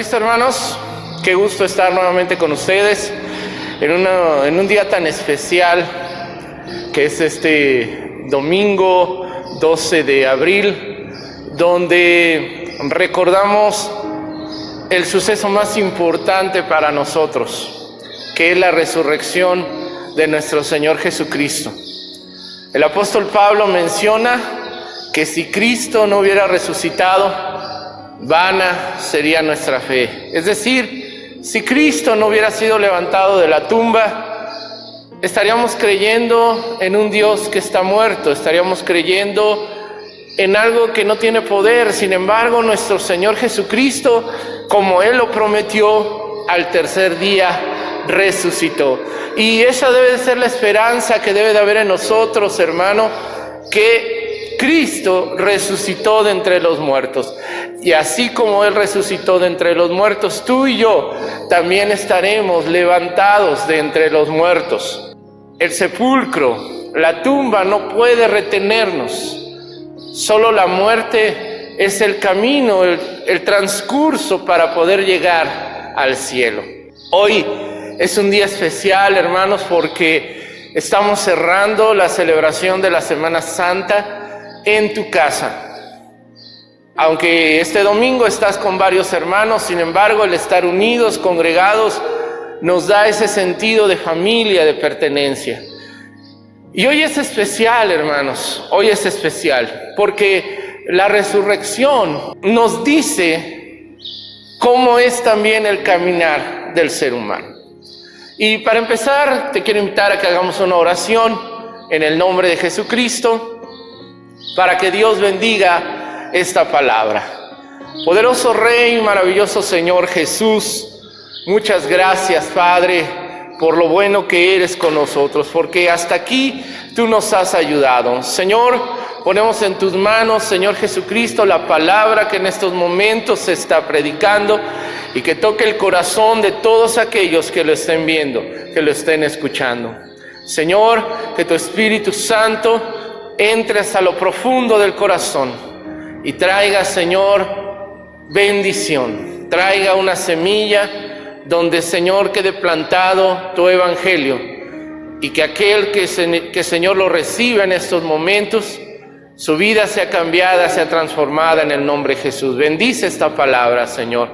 Cristo, hermanos, qué gusto estar nuevamente con ustedes en un día tan especial que es este domingo 12 de abril, donde recordamos el suceso más importante para nosotros, que es la resurrección de nuestro Señor Jesucristo. El apóstol Pablo menciona que si Cristo no hubiera resucitado, vana sería nuestra fe. Es decir, si Cristo no hubiera sido levantado de la tumba, estaríamos creyendo en un Dios que está muerto, estaríamos creyendo en algo que no tiene poder. Sin embargo, nuestro Señor Jesucristo, como Él lo prometió, al tercer día resucitó. Y esa debe de ser la esperanza que debe de haber en nosotros, hermano, que Cristo resucitó de entre los muertos. Y así como Él resucitó de entre los muertos, tú y yo también estaremos levantados de entre los muertos. El sepulcro, la tumba no puede retenernos. Solo la muerte es el camino, el transcurso para poder llegar al cielo. Hoy es un día especial, hermanos, porque estamos cerrando la celebración de la Semana Santa en tu casa. Aunque este domingo estás con varios hermanos, sin embargo, el estar unidos, congregados, nos da ese sentido de familia, de pertenencia. Y hoy es especial, hermanos, hoy es especial, porque la resurrección nos dice cómo es también el caminar del ser humano. Y para empezar, te quiero invitar a que hagamos una oración en el nombre de Jesucristo, para que Dios bendiga esta palabra. Poderoso Rey, maravilloso Señor Jesús, muchas gracias, Padre, por lo bueno que eres con nosotros, porque hasta aquí tú nos has ayudado. Señor, ponemos en tus manos, Señor Jesucristo, la palabra que en estos momentos se está predicando y que toque el corazón de todos aquellos que lo estén viendo, que lo estén escuchando. Señor, que tu Espíritu Santo entre hasta lo profundo del corazón y traiga, Señor, bendición. Traiga una semilla donde, Señor, quede plantado tu evangelio y que aquel que Señor, lo reciba en estos momentos, su vida sea cambiada, sea transformada en el nombre de Jesús. Bendice esta palabra, Señor.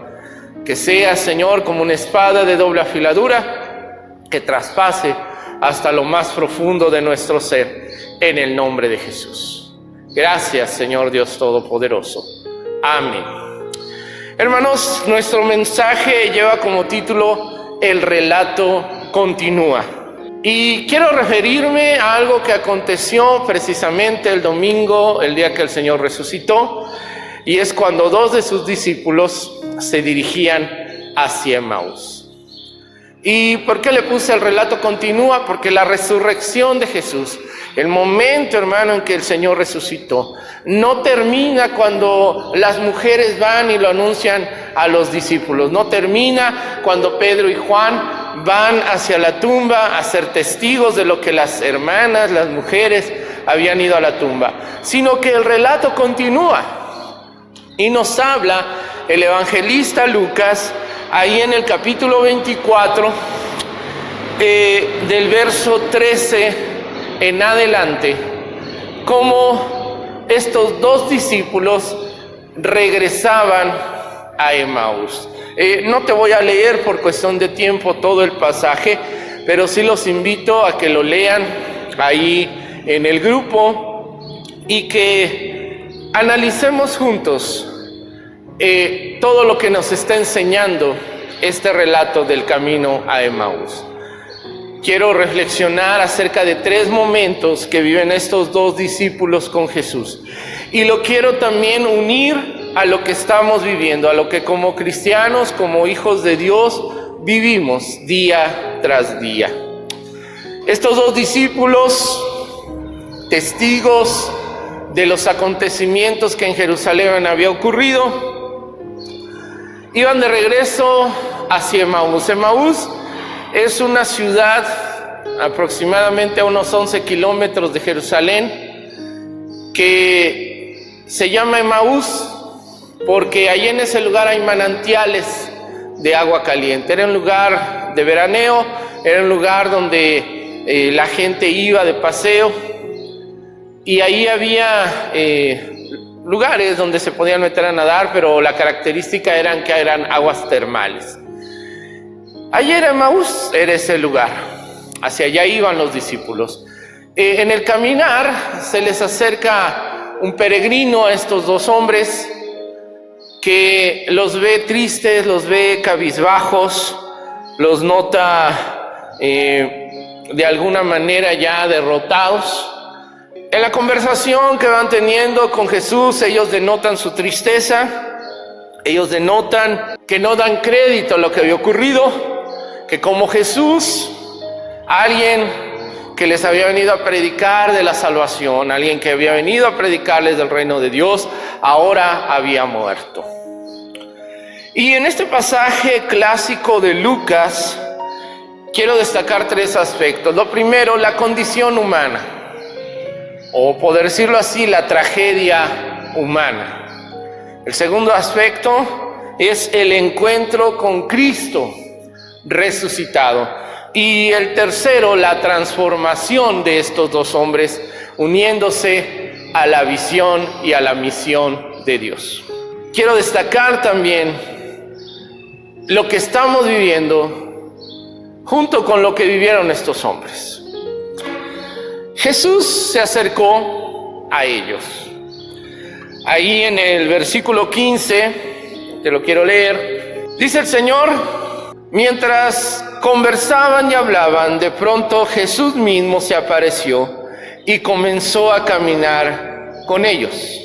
Que sea, Señor, como una espada de doble afiladura que traspase hasta lo más profundo de nuestro ser, en el nombre de Jesús. Gracias, Señor Dios Todopoderoso. Amén. Hermanos, nuestro mensaje lleva como título El relato continúa. Y quiero referirme a algo que aconteció precisamente el domingo, el día que el Señor resucitó, y es cuando dos de sus discípulos se dirigían hacia Emaús. ¿Y por qué le puse el relato continúa? Porque la resurrección de Jesús, el momento, hermano, en que el Señor resucitó, no termina cuando las mujeres van y lo anuncian a los discípulos. No termina cuando Pedro y Juan van hacia la tumba a ser testigos de lo que las hermanas, las mujeres, habían ido a la tumba. Sino que el relato continúa. Y nos habla el evangelista Lucas, ahí en el capítulo 24, del verso 13 en adelante, cómo estos dos discípulos regresaban a Emaús. No te voy a leer por cuestión de tiempo todo el pasaje, pero sí los invito a que lo lean ahí en el grupo y que analicemos juntos todo lo que nos está enseñando este relato del camino a Emaús. Quiero reflexionar acerca de 3 momentos que viven estos dos discípulos con Jesús. Y lo quiero también unir a lo que estamos viviendo, a lo que como cristianos, como hijos de Dios, vivimos día tras día. Estos dos discípulos, testigos de los acontecimientos que en Jerusalén había ocurrido, iban de regreso hacia Emaús. Emaús es una ciudad aproximadamente a unos 11 kilómetros de Jerusalén que se llama Emaús porque ahí en ese lugar hay manantiales de agua caliente. Era un lugar de veraneo, era un lugar donde la gente iba de paseo, y ahí había lugares donde se podían meter a nadar, pero la característica eran que eran aguas termales. Ayer Emaús era ese lugar, hacia allá iban los discípulos. En el caminar se les acerca un peregrino a estos dos hombres, que los ve tristes, los ve cabizbajos, los nota de alguna manera ya derrotados. En la conversación que van teniendo con Jesús, ellos denotan su tristeza, ellos denotan que no dan crédito a lo que había ocurrido, que como Jesús, alguien que les había venido a predicar de la salvación, alguien que había venido a predicarles del reino de Dios, ahora había muerto. Y en este pasaje clásico de Lucas, quiero destacar tres aspectos. Lo primero, la condición humana, o poder decirlo así, la tragedia humana. El segundo aspecto es el encuentro con Cristo resucitado. Y el tercero, la transformación de estos dos hombres uniéndose a la visión y a la misión de Dios. Quiero destacar también lo que estamos viviendo junto con lo que vivieron estos hombres. Jesús se acercó a ellos. Ahí en el versículo 15, te lo quiero leer, dice el Señor: mientras conversaban y hablaban, de pronto Jesús mismo se apareció y comenzó a caminar con ellos.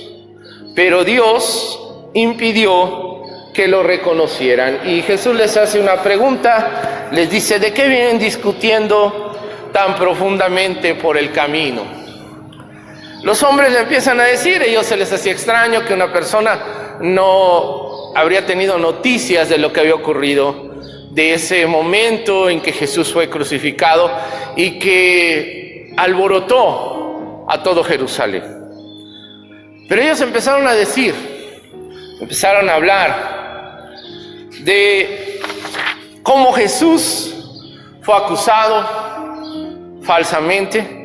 Pero Dios impidió que lo reconocieran. Y Jesús les hace una pregunta, les dice: ¿de qué vienen discutiendo tan profundamente por el camino? Los hombres le empiezan a decir, ellos se les hacía extraño que una persona no habría tenido noticias de lo que había ocurrido, de ese momento en que Jesús fue crucificado y que alborotó a todo Jerusalén. Pero ellos empezaron a decir, empezaron a hablar de cómo Jesús fue acusado falsamente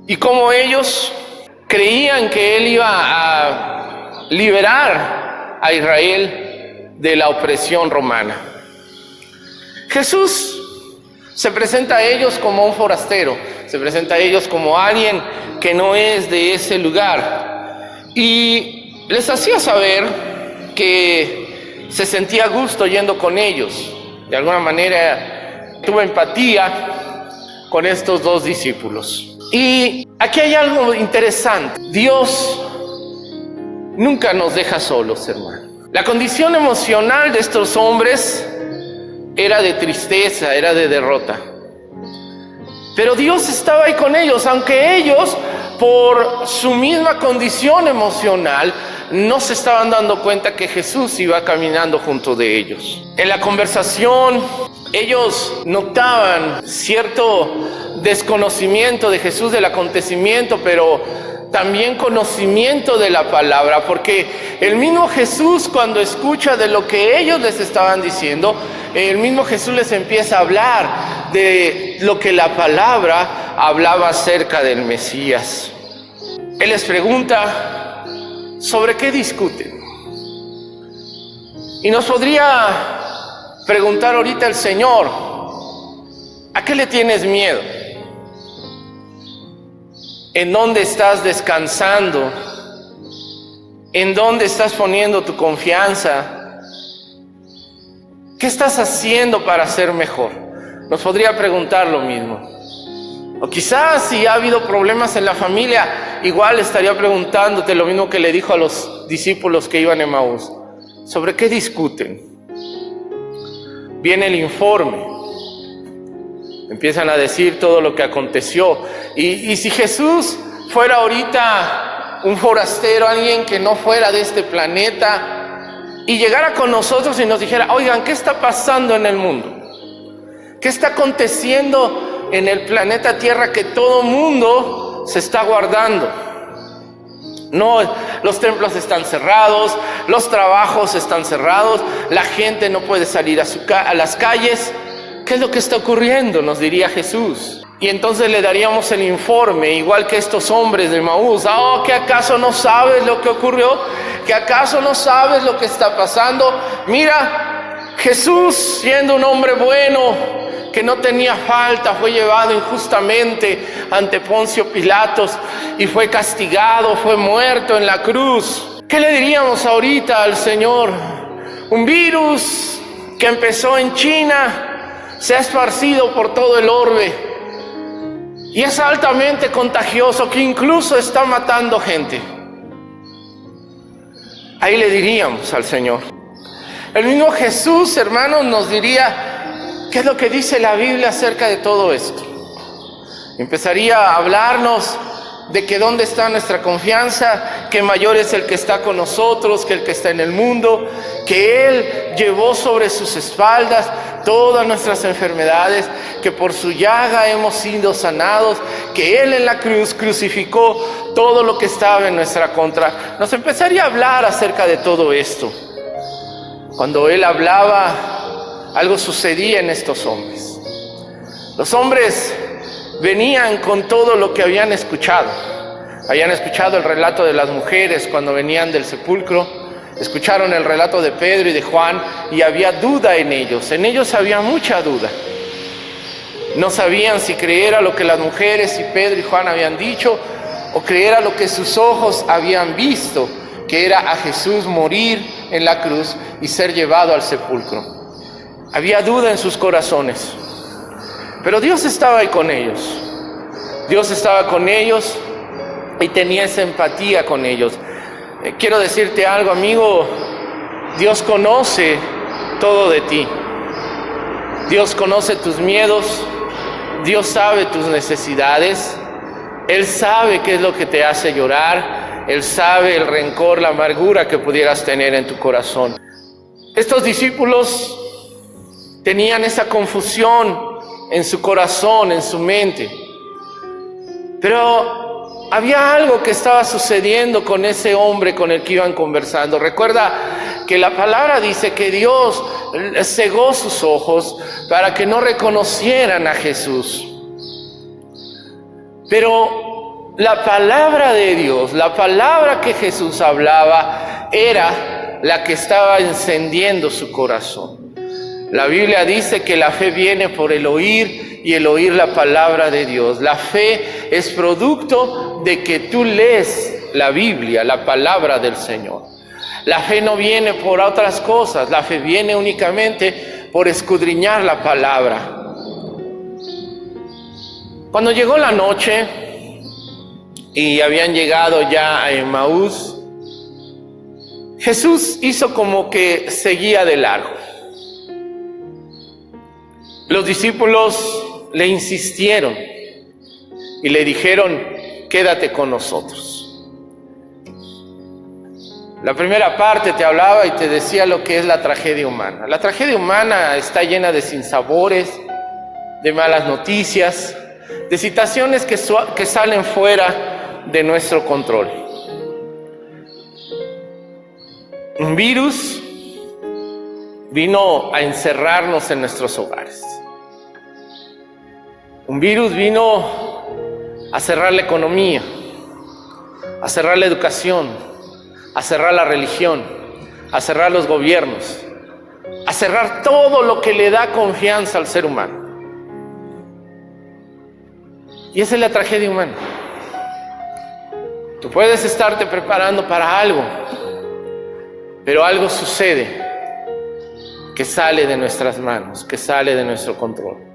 y cómo ellos creían que Él iba a liberar a Israel de la opresión romana. Jesús se presenta a ellos como un forastero, se presenta a ellos como alguien que no es de ese lugar, y les hacía saber que se sentía a gusto yendo con ellos. De alguna manera tuvo empatía con estos dos discípulos. Y aquí hay algo interesante: Dios nunca nos deja solos, hermano. La condición emocional de estos hombres era de tristeza, era de derrota. Pero Dios estaba ahí con ellos, aunque ellos, por su misma condición emocional, no se estaban dando cuenta que Jesús iba caminando junto de ellos. En la conversación, ellos notaban cierto desconocimiento de Jesús, del acontecimiento, pero también conocimiento de la palabra, porque el mismo Jesús, cuando escucha de lo que ellos les estaban diciendo, el mismo Jesús les empieza a hablar de lo que la palabra hablaba acerca del Mesías. Él les pregunta: ¿sobre qué discuten? Y nos podría preguntar ahorita el Señor: ¿a qué le tienes miedo? ¿En dónde estás descansando? ¿En dónde estás poniendo tu confianza? ¿Qué estás haciendo para ser mejor? Nos podría preguntar lo mismo. O quizás si ha habido problemas en la familia, igual estaría preguntándote lo mismo que le dijo a los discípulos que iban a Emaús: ¿sobre qué discuten? Viene el informe. Empiezan a decir todo lo que aconteció. Y si Jesús fuera ahorita un forastero, alguien que no fuera de este planeta, y llegara con nosotros y nos dijera: oigan, ¿qué está pasando en el mundo? ¿Qué está aconteciendo en el planeta Tierra que todo mundo se está guardando? No, los templos están cerrados, los trabajos están cerrados, la gente no puede salir a las calles. ¿Qué es lo que está ocurriendo?, nos diría Jesús. Y entonces le daríamos el informe, igual que estos hombres de Emaús. Oh, ¿que acaso no sabes lo que ocurrió? ¿Que acaso no sabes lo que está pasando? Mira, Jesús, siendo un hombre bueno, que no tenía falta, fue llevado injustamente ante Poncio Pilatos y fue castigado, fue muerto en la cruz. ¿Qué le diríamos ahorita al Señor? Un virus que empezó en China, se ha esparcido por todo el orbe y es altamente contagioso, que incluso está matando gente. Ahí le diríamos al Señor. El mismo Jesús, hermanos, nos diría qué es lo que dice la Biblia acerca de todo esto. Empezaría a hablarnos de que dónde está nuestra confianza, que mayor es el que está con nosotros que el que está en el mundo, que Él llevó sobre sus espaldas todas nuestras enfermedades, que por su llaga hemos sido sanados, que Él en la cruz crucificó todo lo que estaba en nuestra contra. Nos empezaría a hablar acerca de todo esto. Cuando Él hablaba, algo sucedía en estos hombres. Los hombres venían con todo lo que habían escuchado. Habían escuchado el relato de las mujeres cuando venían del sepulcro. Escucharon el relato de Pedro y de Juan y había duda en ellos. En ellos había mucha duda. No sabían si creer a lo que las mujeres y Pedro y Juan habían dicho o creer a lo que sus ojos habían visto, que era a Jesús morir en la cruz y ser llevado al sepulcro. Había duda en sus corazones. Pero Dios estaba ahí con ellos. Dios estaba con ellos y tenía esa empatía con ellos. Quiero decirte algo, amigo. Dios conoce todo de ti. Dios conoce tus miedos. Dios sabe tus necesidades. Él sabe qué es lo que te hace llorar. Él sabe el rencor, la amargura que pudieras tener en tu corazón. Estos discípulos tenían esa confusión en su corazón, en su mente. Pero había algo que estaba sucediendo con ese hombre con el que iban conversando. Recuerda que la palabra dice que Dios cegó sus ojos para que no reconocieran a Jesús. Pero la palabra de Dios, la palabra que Jesús hablaba, era la que estaba encendiendo su corazón. La Biblia dice que la fe viene por el oír y el oír la palabra de Dios. La fe es producto de que tú lees la Biblia, la palabra del Señor. La fe no viene por otras cosas, la fe viene únicamente por escudriñar la palabra. Cuando llegó la noche y habían llegado ya a Emaús, Jesús hizo como que seguía de largo. Los discípulos le insistieron y le dijeron: quédate con nosotros. La primera parte te hablaba y te decía lo que es la tragedia humana. La tragedia humana está llena de sinsabores, de malas noticias, de situaciones que salen fuera de nuestro control. Un virus vino a encerrarnos en nuestros hogares. Un virus vino a cerrar la economía, a cerrar la educación, a cerrar la religión, a cerrar los gobiernos, a cerrar todo lo que le da confianza al ser humano. Y esa es la tragedia humana. Tú puedes estarte preparando para algo, pero algo sucede que sale de nuestras manos, que sale de nuestro control.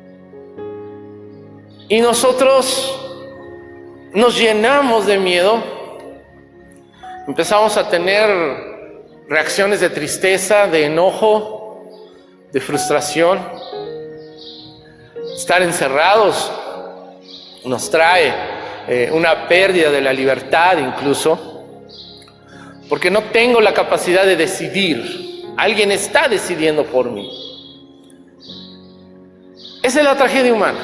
Y nosotros nos llenamos de miedo, empezamos a tener reacciones de tristeza, de enojo, de frustración. Estar encerrados nos trae una pérdida de la libertad incluso, porque no tengo la capacidad de decidir. Alguien está decidiendo por mí. Esa es la tragedia humana.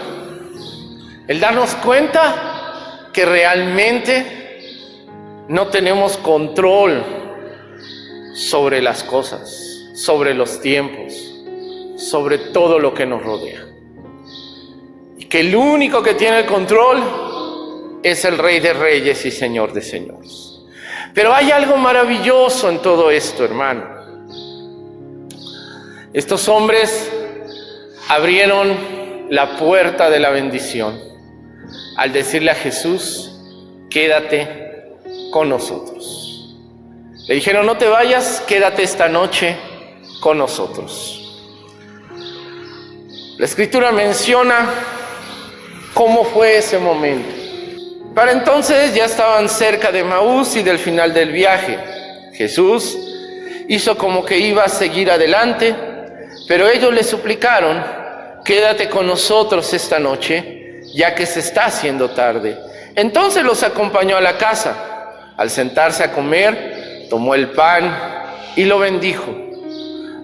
El darnos cuenta que realmente no tenemos control sobre las cosas, sobre los tiempos, sobre todo lo que nos rodea. Y que el único que tiene el control es el Rey de Reyes y Señor de Señores. Pero hay algo maravilloso en todo esto, hermano. Estos hombres abrieron la puerta de la bendición al decirle a Jesús: quédate con nosotros. Le dijeron: no te vayas, quédate esta noche con nosotros. La Escritura menciona cómo fue ese momento. Para entonces ya estaban cerca de Emaús y del final del viaje. Jesús hizo como que iba a seguir adelante, pero ellos le suplicaron: quédate con nosotros esta noche, ya que se está haciendo tarde. Entonces los acompañó a la casa. Al sentarse a comer, tomó el pan y lo bendijo.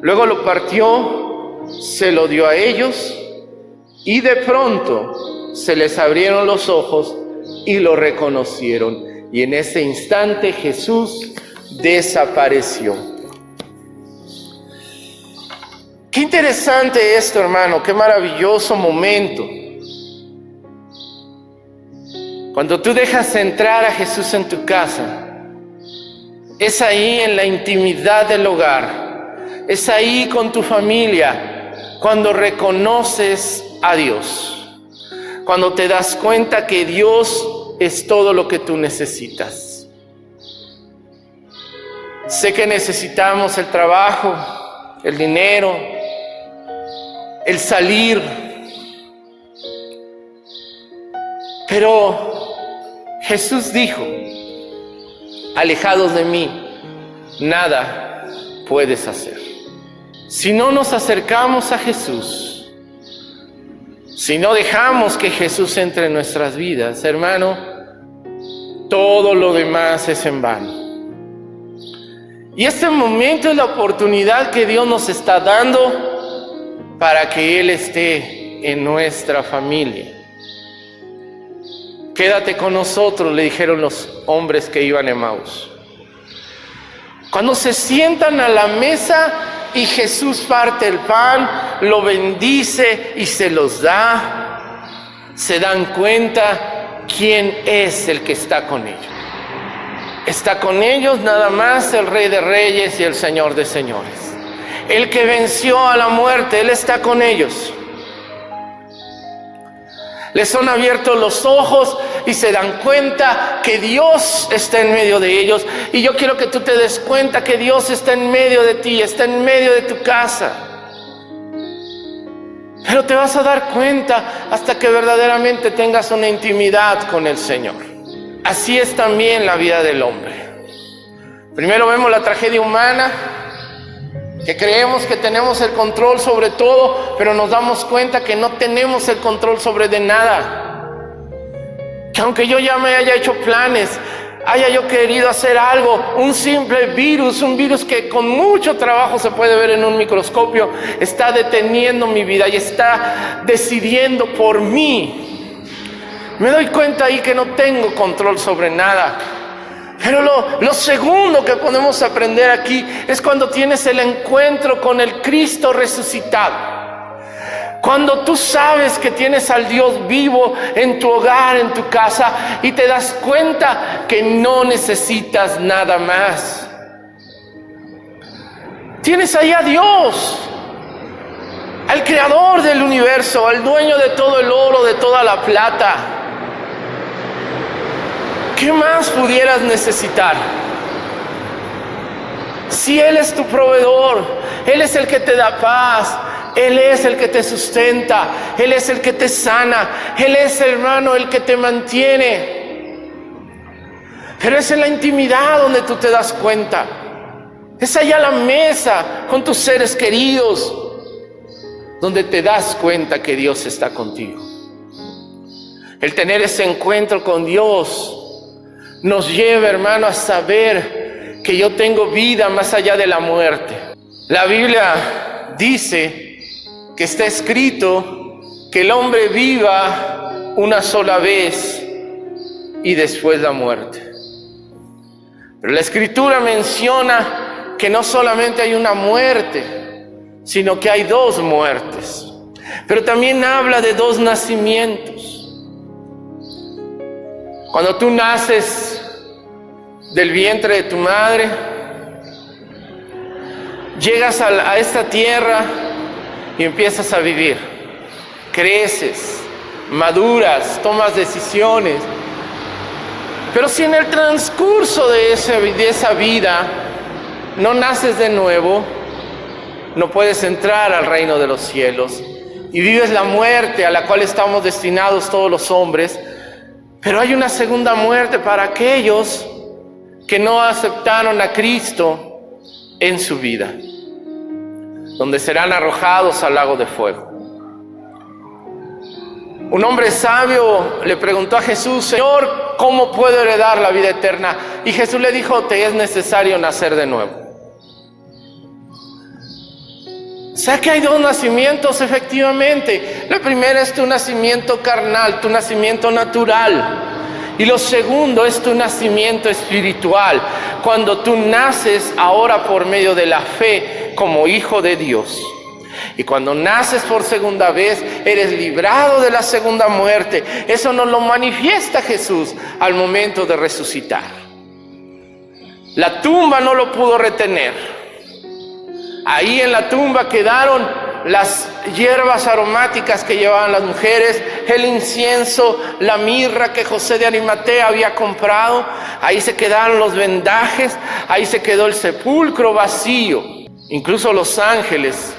Luego lo partió, se lo dio a ellos, y de pronto se les abrieron los ojos y lo reconocieron. Y en ese instante Jesús desapareció. Qué interesante esto, hermano, qué maravilloso momento. Cuando tú dejas entrar a Jesús en tu casa, es ahí en la intimidad del hogar, es ahí con tu familia, cuando reconoces a Dios, cuando te das cuenta que Dios es todo lo que tú necesitas. Sé que necesitamos el trabajo, el dinero, el salir, pero Jesús dijo: alejados de mí, nada puedes hacer. Si no nos acercamos a Jesús, si no dejamos que Jesús entre en nuestras vidas, hermano, todo lo demás es en vano. Y este momento es la oportunidad que Dios nos está dando para que Él esté en nuestra familia. Quédate con nosotros, le dijeron los hombres que iban a Emaús. Cuando se sientan a la mesa y Jesús parte el pan, lo bendice y se los da, se dan cuenta quién es el que está con ellos. Está con ellos nada más el Rey de Reyes y el Señor de Señores. El que venció a la muerte, Él está con ellos. Les son abiertos los ojos y se dan cuenta que Dios está en medio de ellos. Y yo quiero que tú te des cuenta que Dios está en medio de ti, está en medio de tu casa. Pero te vas a dar cuenta hasta que verdaderamente tengas una intimidad con el Señor. Así es también la vida del hombre. Primero vemos la tragedia humana, que creemos que tenemos el control sobre todo, pero nos damos cuenta que no tenemos el control sobre de nada. Que aunque yo ya me haya hecho planes, haya yo querido hacer algo, un simple virus, un virus que con mucho trabajo se puede ver en un microscopio, está deteniendo mi vida y está decidiendo por mí. Me doy cuenta ahí que no tengo control sobre nada. Pero lo segundo que podemos aprender aquí es cuando tienes el encuentro con el Cristo resucitado. Cuando tú sabes que tienes al Dios vivo en tu hogar, en tu casa, y te das cuenta que no necesitas nada más. Tienes ahí a Dios, al creador del universo, al dueño de todo el oro, de toda la plata. ¿Qué más pudieras necesitar? Si Él es tu proveedor, Él es el que te da paz, Él es el que te sustenta, Él es el que te sana, Él es, hermano, el que te mantiene. Pero es en la intimidad donde tú te das cuenta. Es allá a la mesa con tus seres queridos donde te das cuenta que Dios está contigo. El tener ese encuentro con Dios nos lleva, hermano, a saber que yo tengo vida más allá de la muerte. La Biblia dice que está escrito que el hombre viva una sola vez y después la muerte. Pero la Escritura menciona que no solamente hay una muerte, sino que hay dos muertes. Pero también habla de dos nacimientos. Cuando tú naces del vientre de tu madre, llegas a esta tierra y empiezas a vivir. Creces, maduras, tomas decisiones. Pero si en el transcurso de esa vida no naces de nuevo, no puedes entrar al reino de los cielos y vives la muerte a la cual estamos destinados todos los hombres. Pero hay una segunda muerte para aquellos que no aceptaron a Cristo en su vida, donde serán arrojados al lago de fuego. Un hombre sabio le preguntó a Jesús: Señor, ¿cómo puedo heredar la vida eterna? Y Jesús le dijo: te es necesario nacer de nuevo. O sea que hay dos nacimientos, efectivamente. La primera es tu nacimiento carnal, tu nacimiento natural. Y lo segundo es tu nacimiento espiritual, cuando tú naces ahora por medio de la fe como hijo de Dios. Y cuando naces por segunda vez, eres librado de la segunda muerte. Eso nos lo manifiesta Jesús al momento de resucitar. La tumba no lo pudo retener. Ahí en la tumba quedaron las hierbas aromáticas que llevaban las mujeres, el incienso, la mirra que José de Arimatea había comprado. Ahí se quedaron los vendajes, ahí se quedó el sepulcro vacío. Incluso los ángeles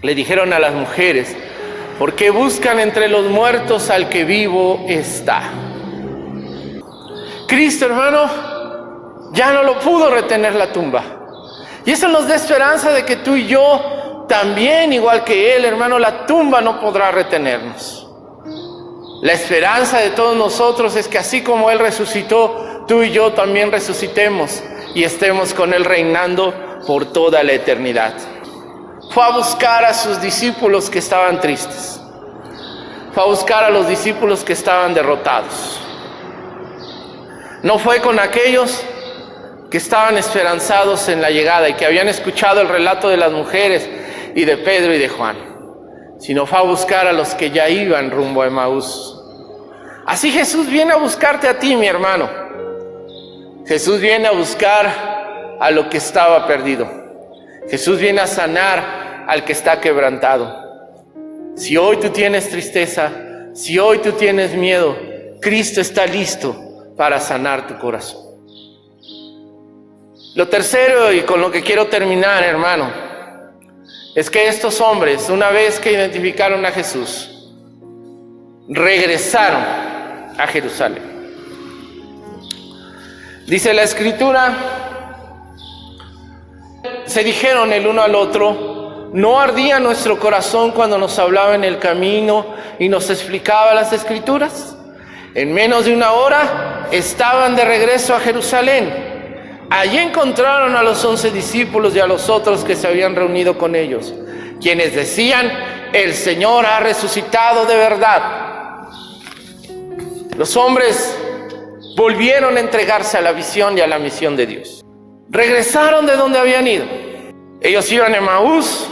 le dijeron a las mujeres: ¿por qué buscan entre los muertos al que vivo está? Cristo, hermano, ya no lo pudo retener la tumba. Y eso nos da esperanza de que tú y yo también, igual que Él, hermano, la tumba no podrá retenernos. La esperanza de todos nosotros es que así como Él resucitó, tú y yo también resucitemos y estemos con Él reinando por toda la eternidad. Fue a buscar a sus discípulos que estaban tristes. Fue a buscar a los discípulos que estaban derrotados. No fue con aquellos que estaban esperanzados en la llegada y que habían escuchado el relato de las mujeres y de Pedro y de Juan, sino fue a buscar a los que ya iban rumbo a Emaús. Así Jesús viene a buscarte a ti, mi hermano. Jesús viene a buscar a lo que estaba perdido. Jesús viene a sanar al que está quebrantado. Si hoy tú tienes tristeza, si hoy tú tienes miedo, Cristo está listo para sanar tu corazón. Lo tercero, y con lo que quiero terminar, hermano, es que estos hombres, una vez que identificaron a Jesús, regresaron a Jerusalén. Dice la Escritura: se dijeron el uno al otro: ¿no ardía nuestro corazón cuando nos hablaba en el camino y nos explicaba las Escrituras? En menos de una hora estaban de regreso a Jerusalén. Allí encontraron a los 11 discípulos y a los otros que se habían reunido con ellos, quienes decían: el Señor ha resucitado de verdad. Los hombres volvieron a entregarse a la visión y a la misión de Dios. Regresaron de donde habían ido. Ellos iban a Emaús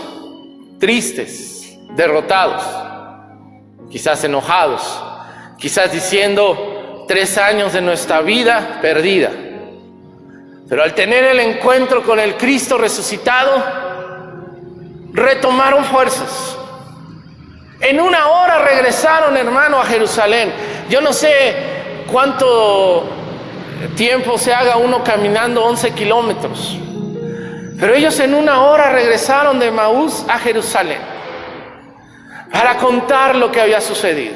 tristes, derrotados, quizás enojados, quizás diciendo: 3 años de nuestra vida perdida. Pero al tener el encuentro con el Cristo resucitado, retomaron fuerzas. En una hora regresaron, hermano, a Jerusalén. Yo no sé cuánto tiempo se haga uno caminando 11 kilómetros. Pero ellos en una hora regresaron de Emaús a Jerusalén para contar lo que había sucedido.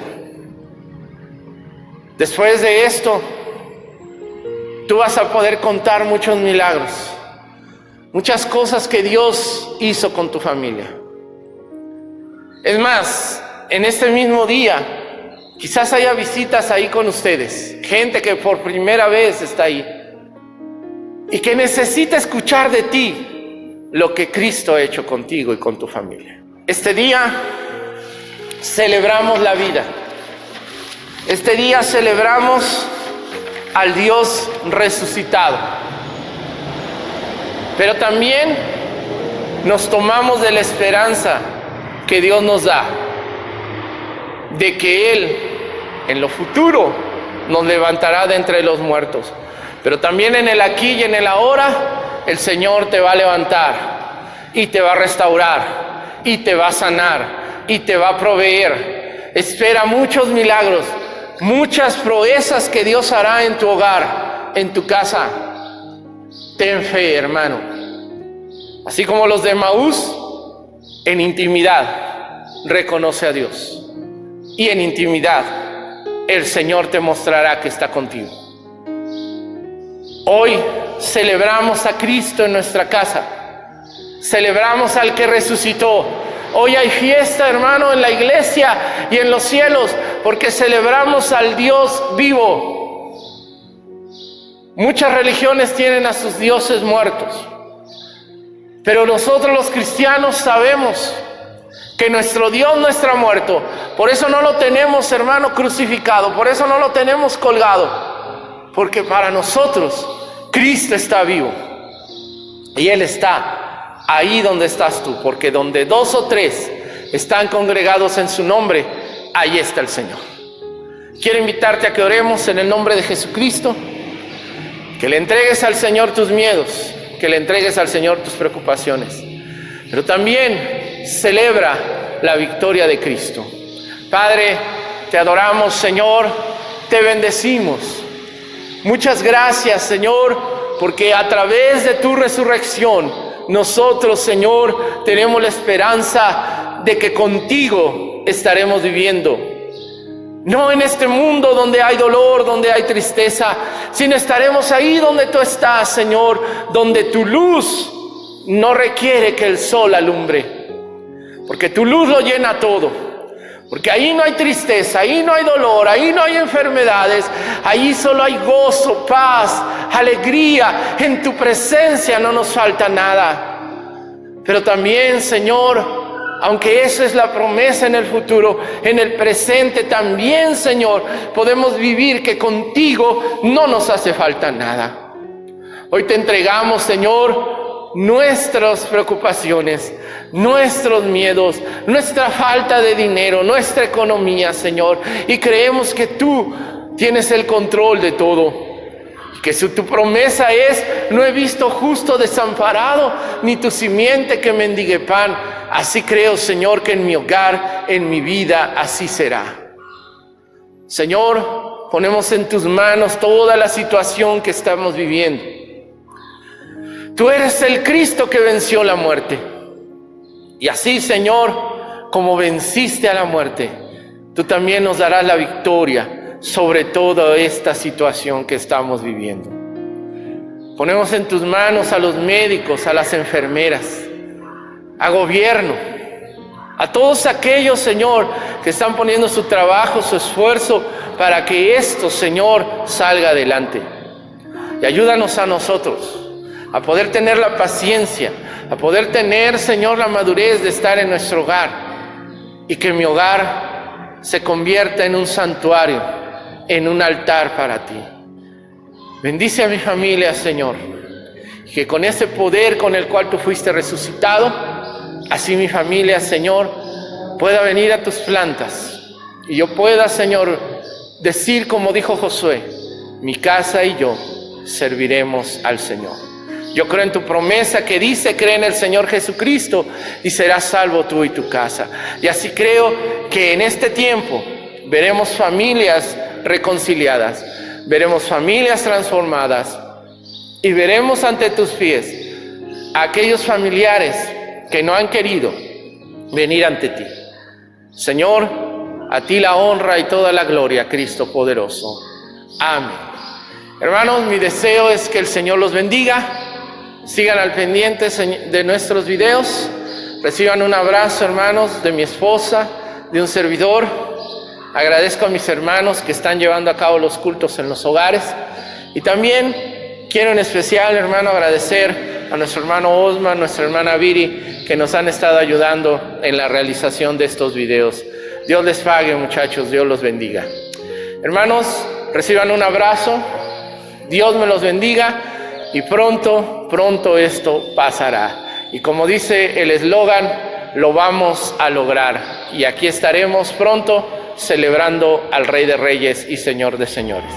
Después de esto, tú vas a poder contar muchos milagros, muchas cosas que Dios hizo con tu familia. Es más, en este mismo día, quizás haya visitas ahí con ustedes, gente que por primera vez está ahí y que necesita escuchar de ti lo que Cristo ha hecho contigo y con tu familia. Este día celebramos la vida. Este día celebramos al Dios resucitado. pero también nos tomamos de la esperanza que Dios nos da, de que Él en lo futuro nos levantará de entre los muertos. Pero también en el aquí y en el ahora, el Señor te va a levantar y te va a restaurar y te va a sanar y te va a proveer. Espera muchos milagros, muchas proezas que Dios hará en tu hogar, en tu casa. Ten fe, hermano. Así como los de Emaús, en intimidad reconoce a Dios. Y en intimidad el Señor te mostrará que está contigo. Hoy celebramos a Cristo en nuestra casa. Celebramos al que resucitó. Hoy hay fiesta, hermano, en la iglesia y en los cielos, porque celebramos al Dios vivo. Muchas religiones tienen a sus dioses muertos, pero nosotros los cristianos sabemos que nuestro Dios no está muerto. Por eso no lo tenemos, hermano, crucificado. Por eso no lo tenemos colgado. Porque para nosotros Cristo está vivo. Y Él está ahí donde estás tú. Porque donde 2 o 3 están congregados en su nombre, ahí está el Señor. Quiero invitarte a que oremos en el nombre de Jesucristo. Que le entregues al Señor tus miedos. Que le entregues al Señor tus preocupaciones. Pero también celebra la victoria de Cristo. Padre, te adoramos, Señor, te bendecimos. Muchas gracias, Señor, porque a través de tu resurrección, nosotros, Señor, tenemos la esperanza de que contigo estaremos viviendo. No en este mundo donde hay dolor, donde hay tristeza, sino estaremos ahí donde tú estás, Señor, donde tu luz no requiere que el sol alumbre, porque tu luz lo llena todo, porque ahí no hay tristeza, ahí no hay dolor, ahí no hay enfermedades, ahí solo hay gozo, paz, alegría. En tu presencia no nos falta nada. Pero también, Señor, aunque esa es la promesa en el futuro, en el presente también, Señor, podemos vivir que contigo no nos hace falta nada. Hoy te entregamos, Señor, nuestras preocupaciones, nuestros miedos, nuestra falta de dinero, nuestra economía, Señor, y creemos que tú tienes el control de todo, que tu promesa es: no he visto justo desamparado, ni tu simiente que mendigue pan. Así creo, Señor, que en mi hogar, en mi vida, así será. Señor, ponemos en tus manos toda la situación que estamos viviendo. Tú eres el Cristo que venció la muerte. Y así, Señor, como venciste a la muerte, tú también nos darás la victoria sobre toda esta situación que estamos viviendo. Ponemos en tus manos a los médicos, a las enfermeras, a gobierno, a todos aquellos, Señor, que están poniendo su trabajo, su esfuerzo para que esto, Señor, salga adelante. Y ayúdanos a nosotros a poder tener la paciencia, a poder tener, Señor, la madurez de estar en nuestro hogar, y que mi hogar se convierta en un santuario, en un altar para ti. Bendice a mi familia, Señor, y que con ese poder con el cual tú fuiste resucitado, así mi familia, Señor, pueda venir a tus plantas, y yo pueda, Señor, decir como dijo Josué: mi casa y yo serviremos al Señor. Yo creo en tu promesa que dice: cree en el Señor Jesucristo y serás salvo tú y tu casa. Y así creo que en este tiempo veremos familias reconciliadas, veremos familias transformadas, y veremos ante tus pies a aquellos familiares que no han querido venir ante ti. Señor, a ti la honra y toda la gloria, Cristo poderoso. Amén. Hermanos, mi deseo es que el Señor los bendiga. Sigan al pendiente de nuestros videos. Reciban un abrazo, hermanos, de mi esposa, de un servidor. Agradezco a mis hermanos que están llevando a cabo los cultos en los hogares. Y también quiero en especial, hermano, agradecer a nuestro hermano Osman, nuestra hermana Viri, que nos han estado ayudando en la realización de estos videos. Dios les pague, muchachos. Dios los bendiga. Hermanos, reciban un abrazo. Dios me los bendiga. Y pronto pronto esto pasará. Y como dice el eslogan, lo vamos a lograr. Y aquí estaremos pronto celebrando al Rey de Reyes y Señor de Señores.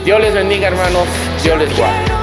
Dios les bendiga, hermanos. Dios les guarde.